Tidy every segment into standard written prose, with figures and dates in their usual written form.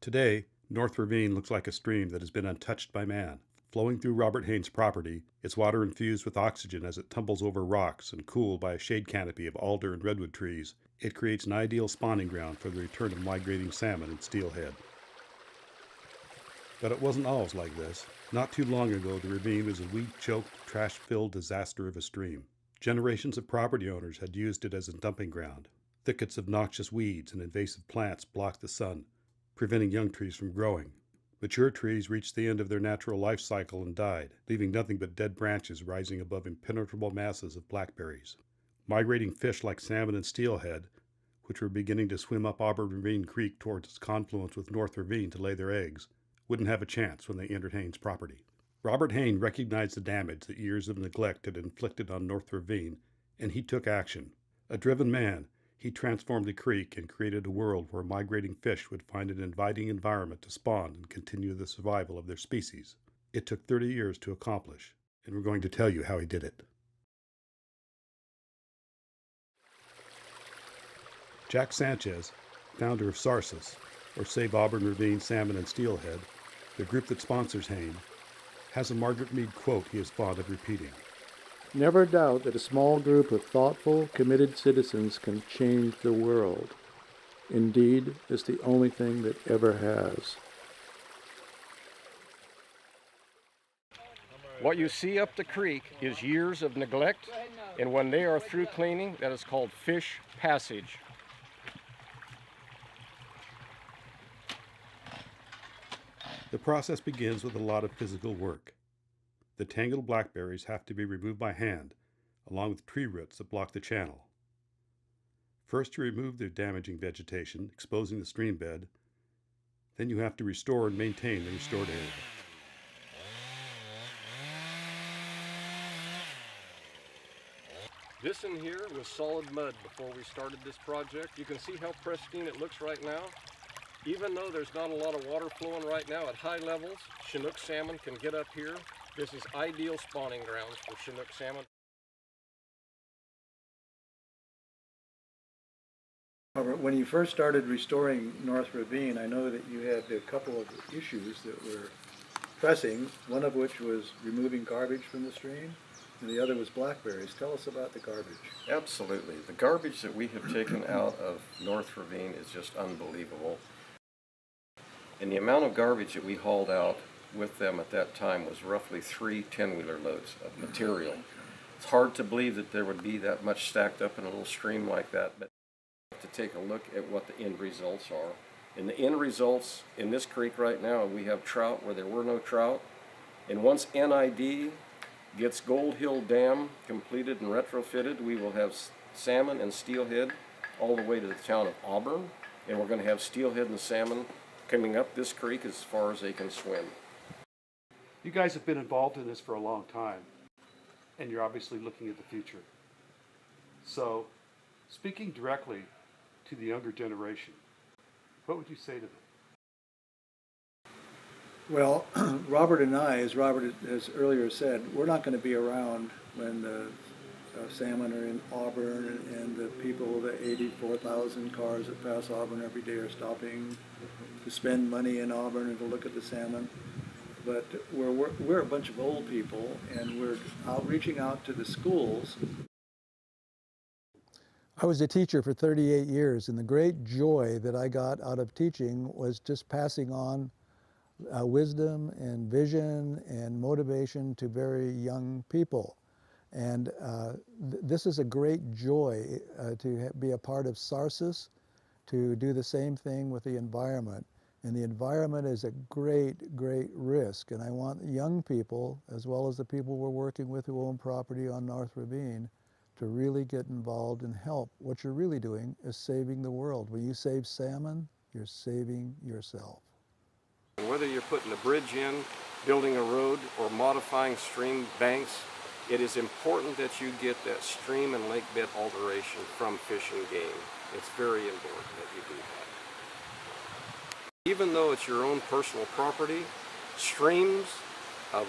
Today, North Ravine looks like a stream that has been untouched by man. Flowing through Robert Haynes' property, its water infused with oxygen as it tumbles over rocks and cooled by a shade canopy of alder and redwood trees, it creates an ideal spawning ground for the return of migrating salmon and steelhead. But it wasn't always like this. Not too long ago, the ravine was a weed-choked, trash-filled disaster of a stream. Generations of property owners had used it as a dumping ground. Thickets of noxious weeds and invasive plants blocked the sun, preventing young trees from growing. Mature trees reached the end of their natural life cycle and died, leaving nothing but dead branches rising above impenetrable masses of blackberries. Migrating fish like salmon and steelhead, which were beginning to swim up Auburn Ravine Creek towards its confluence with North Ravine to lay their eggs, wouldn't have a chance when they entered Haynes' property. Robert Hayne recognized the damage that years of neglect had inflicted on North Ravine, and he took action. A driven man, he transformed the creek and created a world where migrating fish would find an inviting environment to spawn and continue the survival of their species. It took 30 years to accomplish, and we're going to tell you how he did it. Jack Sanchez, founder of SARSUS, or Save Auburn Ravine Salmon and Steelhead, the group that sponsors Hayne, has a Margaret Mead quote he is fond of repeating. Never doubt that a small group of thoughtful, committed citizens can change the world. Indeed, it's the only thing that ever has. What you see up the creek is years of neglect, and when they are through cleaning, that is called fish passage. The process begins with a lot of physical work. The tangled blackberries have to be removed by hand, along with tree roots that block the channel. First, you remove the damaging vegetation, exposing the stream bed. Then you have to restore and maintain the restored area. This in here was solid mud before we started this project. You can see how pristine it looks right now. Even though there's not a lot of water flowing right now at high levels, Chinook salmon can get up here. This is ideal spawning grounds for Chinook salmon. When you first started restoring North Ravine, I know that you had a couple of issues that were pressing, one of which was removing garbage from the stream, and the other was blackberries. Tell us about the garbage. Absolutely. The garbage that we have taken out of North Ravine is just unbelievable. And the amount of garbage that we hauled out with them at that time was roughly 3 10-wheeler loads of material. It's hard to believe that there would be that much stacked up in a little stream like that, but to take a look at what the end results are. And the end results in this creek right now, we have trout where there were no trout. And once NID gets Gold Hill Dam completed and retrofitted, we will have salmon and steelhead all the way to the town of Auburn. And we're going to have steelhead and salmon coming up this creek as far as they can swim. You guys have been involved in this for a long time, and you're obviously looking at the future. So, speaking directly to the younger generation, what would you say to them? Well, Robert and I, as Robert has earlier said, we're not going to be around when the salmon are in Auburn and the people, the 84,000 cars that pass Auburn every day are stopping to spend money in Auburn and to look at the salmon. But we're a bunch of old people, and we're reaching out to the schools. I was a teacher for 38 years, and the great joy that I got out of teaching was just passing on wisdom and vision and motivation to very young people. And this is a great joy to be a part of SARSUS, to do the same thing with the environment. And the environment is a great, great risk. And I want young people, as well as the people we're working with who own property on North Ravine, to really get involved and help. What you're really doing is saving the world. When you save salmon, you're saving yourself. Whether you're putting a bridge in, building a road, or modifying stream banks, it is important that you get that stream and lake bed alteration from Fish and Game. It's very important that you do that. Even though it's your own personal property, streams,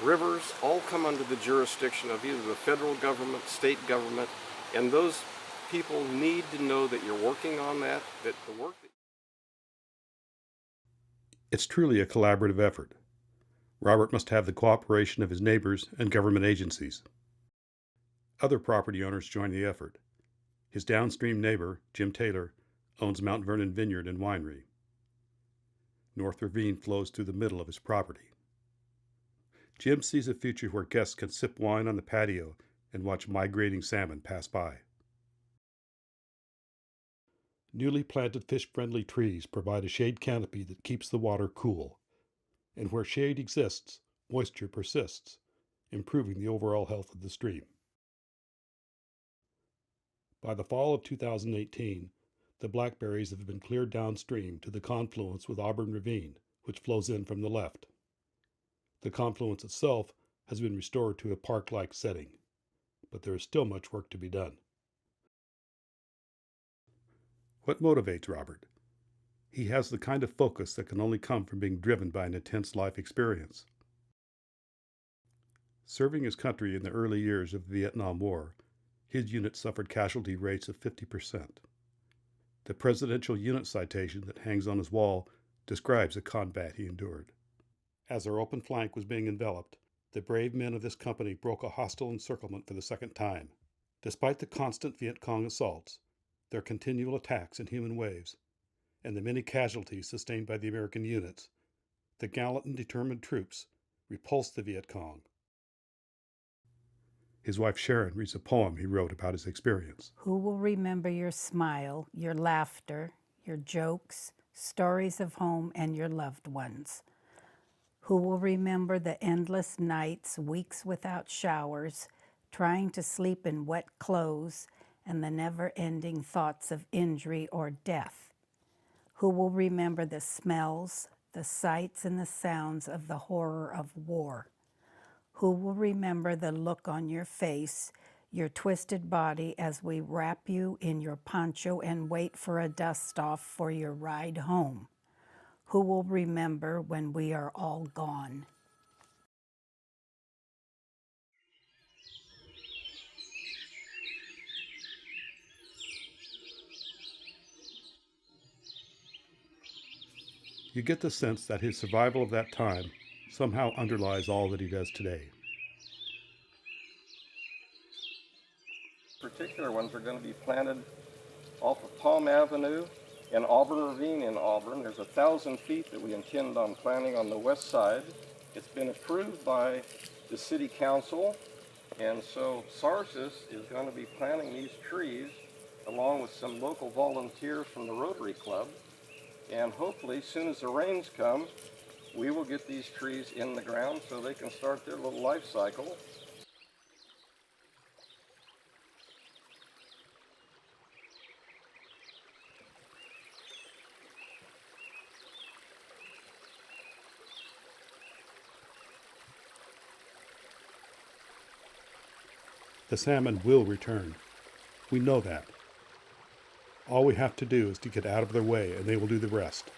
rivers all come under the jurisdiction of either the federal government, state government, and those people need to know that you're working on that, that the work that It's truly a collaborative effort. Robert must have the cooperation of his neighbors and government agencies. Other property owners join the effort. His downstream neighbor, Jim Taylor, owns Mount Vernon Vineyard and Winery. North Ravine flows through the middle of his property. Jim sees a future where guests can sip wine on the patio and watch migrating salmon pass by. Newly planted fish-friendly trees provide a shade canopy that keeps the water cool. And where shade exists, moisture persists, improving the overall health of the stream. By the fall of 2018, the blackberries have been cleared downstream to the confluence with Auburn Ravine, which flows in from the left. The confluence itself has been restored to a park-like setting, but there is still much work to be done. What motivates Robert? He has the kind of focus that can only come from being driven by an intense life experience. Serving his country in the early years of the Vietnam War, his unit suffered casualty rates of 50%. The presidential unit citation that hangs on his wall describes the combat he endured. As our open flank was being enveloped, the brave men of this company broke a hostile encirclement for the second time. Despite the constant Viet Cong assaults, their continual attacks in human waves, and the many casualties sustained by the American units, the gallant and determined troops repulsed the Viet Cong. His wife Sharon reads a poem he wrote about his experience. Who will remember your smile, your laughter, your jokes, stories of home and your loved ones? Who will remember the endless nights, weeks without showers, trying to sleep in wet clothes, and the never-ending thoughts of injury or death? Who will remember the smells, the sights, and the sounds of the horror of war? Who will remember the look on your face, your twisted body as we wrap you in your poncho and wait for a dust-off for your ride home? Who will remember when we are all gone? You get the sense that his survival of that time somehow underlies all that he does today. Particular ones are going to be planted off of Palm Avenue in Auburn Ravine in Auburn. There's 1,000 feet that we intend on planting on the west side. It's been approved by the city council, and so Sarsis is going to be planting these trees along with some local volunteers from the Rotary Club. And hopefully, as soon as the rains come, we will get these trees in the ground so they can start their little life cycle. The salmon will return. We know that. All we have to do is to get out of their way, and they will do the rest.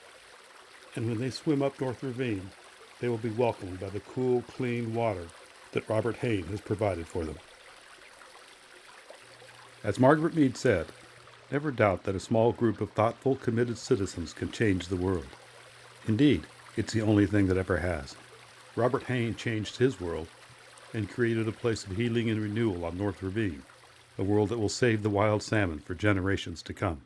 And when they swim up North Ravine, they will be welcomed by the cool, clean water that Robert Hayne has provided for them. As Margaret Mead said, never doubt that a small group of thoughtful, committed citizens can change the world. Indeed, it's the only thing that ever has. Robert Hayne changed his world and created a place of healing and renewal on North Ravine, a world that will save the wild salmon for generations to come.